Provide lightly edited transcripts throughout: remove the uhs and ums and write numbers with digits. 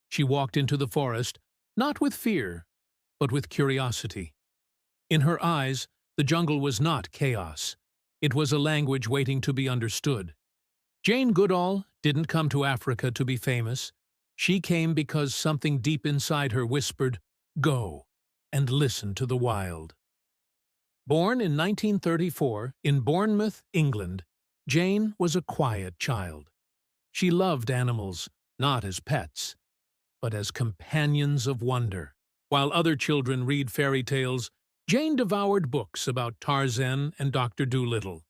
She walked into the forest, not with fear, but with curiosity. In her eyes, the jungle was not chaos. It was a language waiting to be understood. Jane Goodall didn't come to Africa to be famous. She came because something deep inside her whispered, "Go and listen to the wild." Born in 1934 in Bournemouth, England, Jane was a quiet child. She loved animals, not as pets, but as companions of wonder. While other children read fairy tales, Jane devoured books about Tarzan and Dr. Dolittle.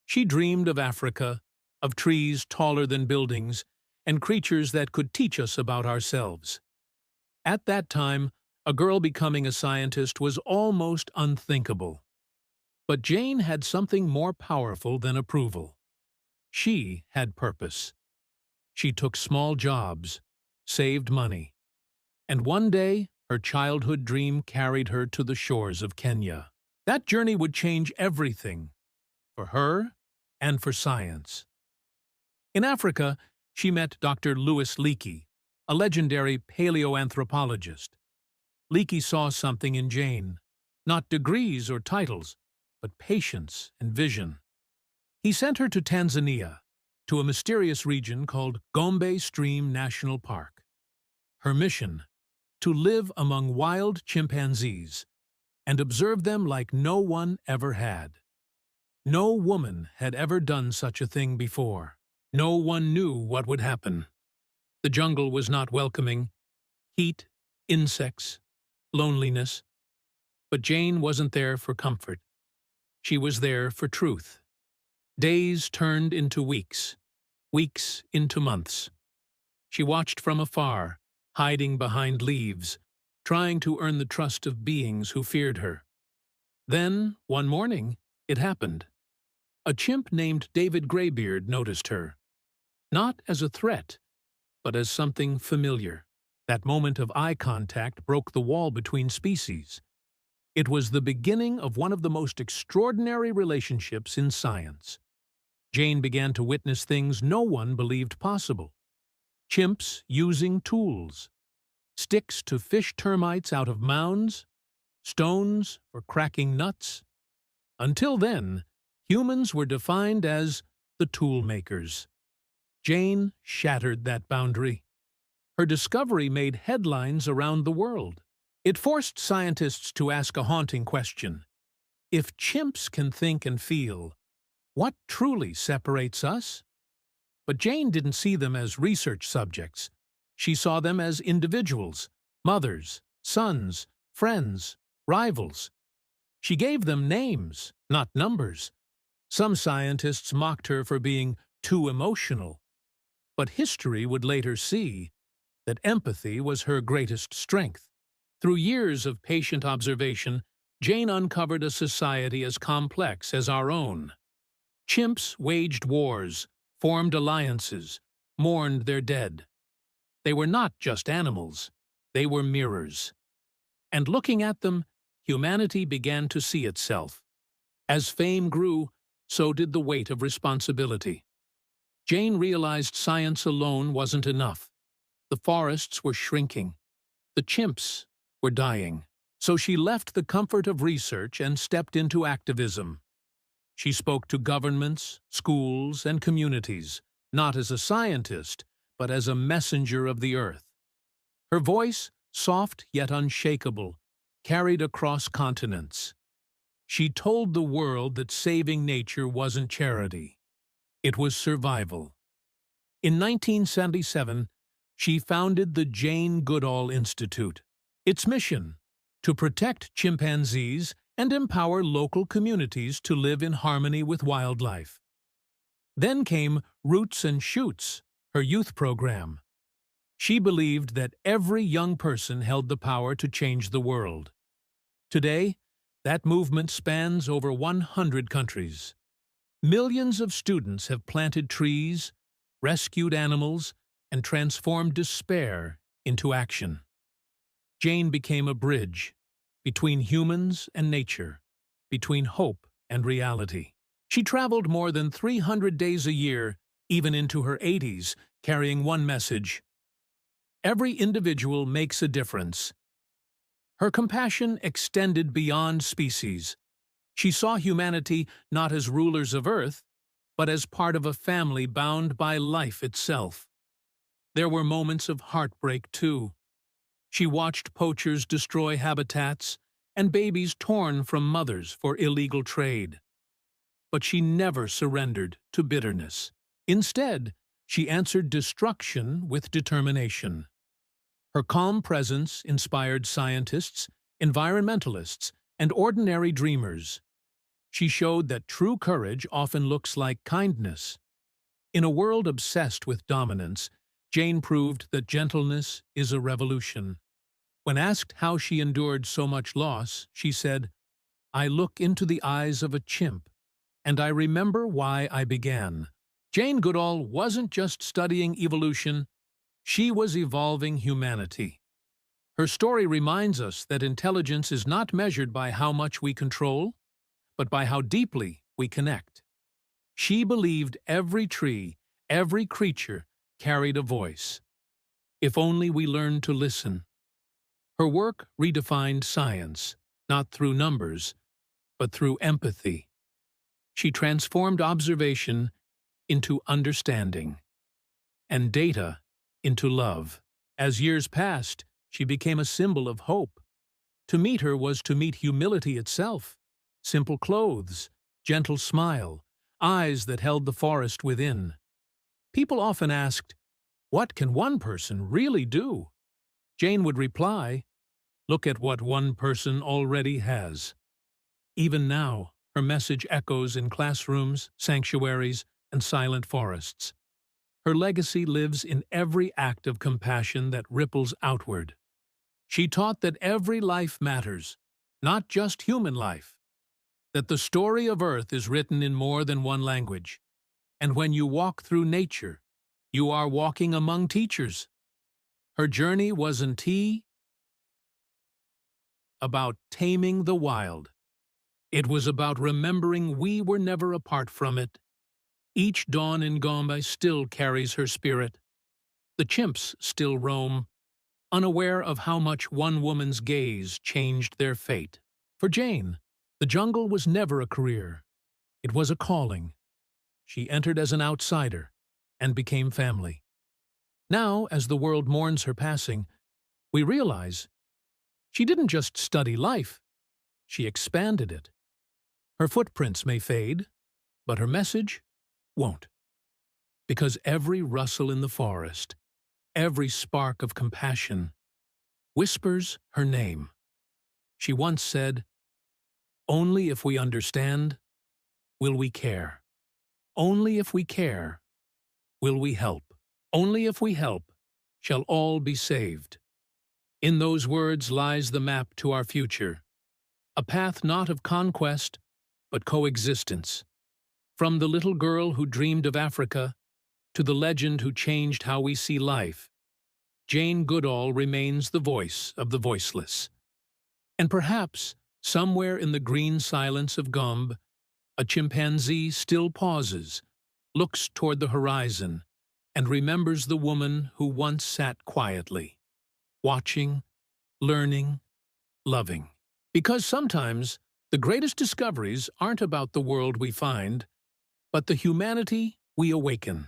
She dreamed of Africa, of trees taller than buildings, and creatures that could teach us about ourselves. At that time, a girl becoming a scientist was almost unthinkable. But Jane had something more powerful than approval. She had purpose. She took small jobs, saved money, and one day her childhood dream carried her to the shores of Kenya. That journey would change everything, for her and for science. In Africa, she met Dr. Louis Leakey, a legendary paleoanthropologist. Leakey saw something in Jane, not degrees or titles, but patience and vision. He sent her to Tanzania, to a mysterious region called Gombe Stream National Park. Her mission: to live among wild chimpanzees and observe them like no one ever had. No woman had ever done such a thing before. No one knew what would happen. The jungle was not welcoming: heat, insects, loneliness. But Jane wasn't there for comfort. She was there for truth. Days turned into weeks, weeks into months. She watched from afar, hiding behind leaves, trying to earn the trust of beings who feared her. Then, one morning, it happened. A chimp named David Greybeard noticed her, not as a threat, but as something familiar. That moment of eye contact broke the wall between species. It was the beginning of one of the most extraordinary relationships in science. Jane began to witness things no one believed possible. Chimps using tools, sticks to fish termites out of mounds, stones for cracking nuts. Until then, humans were defined as the tool makers. Jane shattered that boundary. Her discovery made headlines around the world. It forced scientists to ask a haunting question. If chimps can think and feel, what truly separates us? But Jane didn't see them as research subjects. She saw them as individuals, mothers, sons, friends, rivals. She gave them names, not numbers. Some scientists mocked her for being too emotional. But history would later see that empathy was her greatest strength. Through years of patient observation, Jane uncovered a society as complex as our own. Chimps waged wars, formed alliances, mourned their dead. They were not just animals, they were mirrors. And looking at them, humanity began to see itself. As fame grew, so did the weight of responsibility. Jane realized science alone wasn't enough. The forests were shrinking. The chimps were dying. So she left the comfort of research and stepped into activism. She spoke to governments, schools, and communities, not as a scientist, but as a messenger of the earth. Her voice, soft yet unshakable, carried across continents. She told the world that saving nature wasn't charity. It was survival. In 1977, she founded the Jane Goodall Institute. Its mission: to protect chimpanzees and empower local communities to live in harmony with wildlife. Then came Roots and Shoots, her youth program. She believed that every young person held the power to change the world. Today, that movement spans over 100 countries. Millions of students have planted trees, rescued animals, and transformed despair into action. Jane became a bridge between humans and nature, between hope and reality. She traveled more than 300 days a year, even into her 80s, carrying one message: Every individual makes a difference. Her compassion extended beyond species. She saw humanity not as rulers of Earth, but as part of a family bound by life itself. There were moments of heartbreak, too. She watched poachers destroy habitats and babies torn from mothers for illegal trade. But she never surrendered to bitterness. Instead, she answered destruction with determination. Her calm presence inspired scientists, environmentalists, and ordinary dreamers. She showed that true courage often looks like kindness. In a world obsessed with dominance, Jane proved that gentleness is a revolution. When asked how she endured so much loss, she said, "I look into the eyes of a chimp, and I remember why I began." Jane Goodall wasn't just studying evolution, she was evolving humanity. Her story reminds us that intelligence is not measured by how much we control, but by how deeply we connect. She believed every tree, every creature, carried a voice. If only we learned to listen. Her work redefined science, not through numbers, but through empathy. She transformed observation into understanding, and data into love. As years passed, she became a symbol of hope. To meet her was to meet humility itself. Simple clothes, gentle smile, eyes that held the forest within. People often asked, "What can one person really do?" Jane would reply, "Look at what one person already has." Even now, her message echoes in classrooms, sanctuaries, and silent forests. Her legacy lives in every act of compassion that ripples outward. She taught that every life matters, not just human life, that the story of Earth is written in more than one language, and when you walk through nature, you are walking among teachers. Her journey wasn't about taming the wild. It was about remembering we were never apart from it. Each dawn in Gombe still carries her spirit. The chimps still roam, unaware of how much one woman's gaze changed their fate. For Jane, the jungle was never a career. It was a calling. She entered as an outsider and became family. Now, as the world mourns her passing, we realize she didn't just study life, she expanded it. Her footprints may fade, but her message won't. Because every rustle in the forest, every spark of compassion, whispers her name. She once said, "Only if we understand, will we care. Only if we care, will we help. Only if we help, shall all be saved." In those words lies the map to our future, a path not of conquest, but coexistence. From the little girl who dreamed of Africa to the legend who changed how we see life, Jane Goodall remains the voice of the voiceless. And perhaps, somewhere in the green silence of Gombe, a chimpanzee still pauses, looks toward the horizon, and remembers the woman who once sat quietly, watching, learning, loving. Because sometimes, the greatest discoveries aren't about the world we find, but the humanity we awaken.